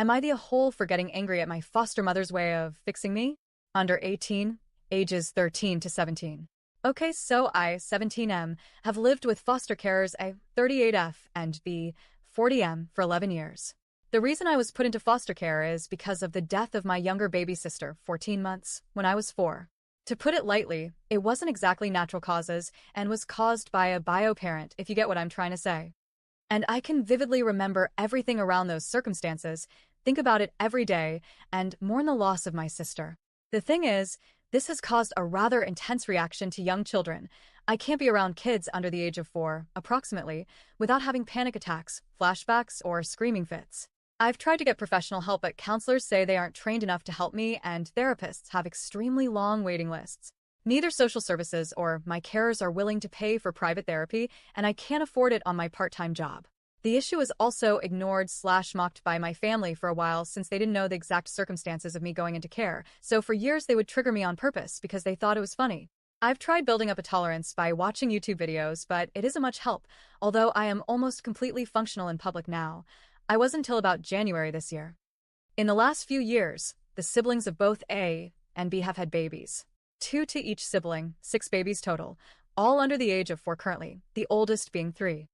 Am I the whole for getting angry at my foster mother's way of fixing me? Under 18, ages 13 to 17. Okay, so I, 17M, have lived with foster carers A, 38F, and B, 40M for 11 years. The reason I was put into foster care is because of the death of my younger baby sister, 14 months, when I was 4. To put it lightly, it wasn't exactly natural causes and was caused by a bio parent, if you get what I'm trying to say. And I can vividly remember everything around those circumstances, think about it every day, and mourn the loss of my sister. The thing is, this has caused a rather intense reaction to young children. I can't be around kids under the age of 4, approximately, without having panic attacks, flashbacks, or screaming fits. I've tried to get professional help, but counselors say they aren't trained enough to help me, and therapists have extremely long waiting lists. Neither social services or my carers are willing to pay for private therapy, and I can't afford it on my part-time job. The issue is also ignored/mocked by my family for a while since they didn't know the exact circumstances of me going into care, so for years they would trigger me on purpose because they thought it was funny. I've tried building up a tolerance by watching YouTube videos, but it isn't much help, although I am almost completely functional in public now. I was until about January this year. In the last few years, the siblings of both A and B have had babies. 2 to each sibling, 6 babies total, all under the age of 4 currently, the oldest being 3.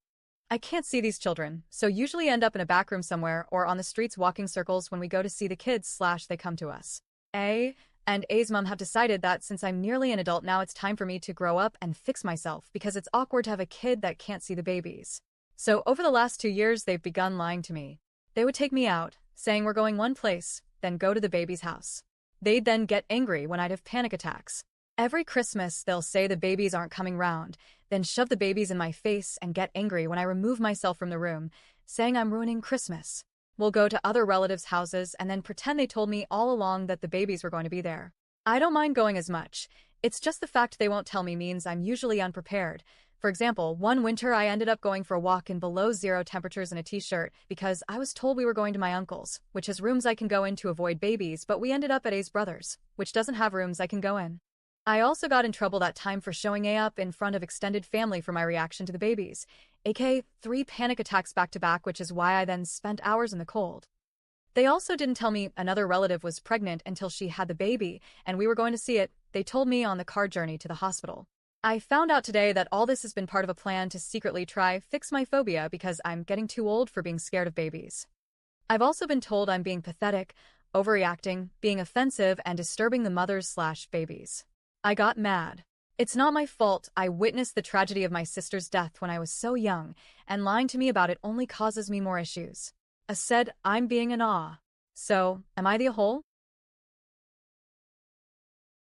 I can't see these children, so usually end up in a back room somewhere or on the streets walking circles when we go to see the kids/they come to us. A and A's mom have decided that since I'm nearly an adult now, it's time for me to grow up and fix myself because it's awkward to have a kid that can't see the babies. So over the last 2 years, they've begun lying to me. They would take me out, saying we're going one place, then go to the baby's house. They'd then get angry when I'd have panic attacks. Every Christmas, they'll say the babies aren't coming round, then shove the babies in my face and get angry when I remove myself from the room, saying I'm ruining Christmas. We'll go to other relatives' houses and then pretend they told me all along that the babies were going to be there. I don't mind going as much. It's just the fact they won't tell me means I'm usually unprepared. For example, one winter I ended up going for a walk in below zero temperatures in a t-shirt because I was told we were going to my uncle's, which has rooms I can go in to avoid babies, but we ended up at A's brother's, which doesn't have rooms I can go in. I also got in trouble that time for showing A up in front of extended family for my reaction to the babies, aka 3 panic attacks back to back, which is why I then spent hours in the cold. They also didn't tell me another relative was pregnant until she had the baby, and we were going to see it. They told me on the car journey to the hospital. I found out today that all this has been part of a plan to secretly try fix my phobia because I'm getting too old for being scared of babies. I've also been told I'm being pathetic, overreacting, being offensive, and disturbing the mothers/babies. I got mad. It's not my fault. I witnessed the tragedy of my sister's death when I was so young, and lying to me about it only causes me more issues. I said I'm being an awe. So, am I the whole?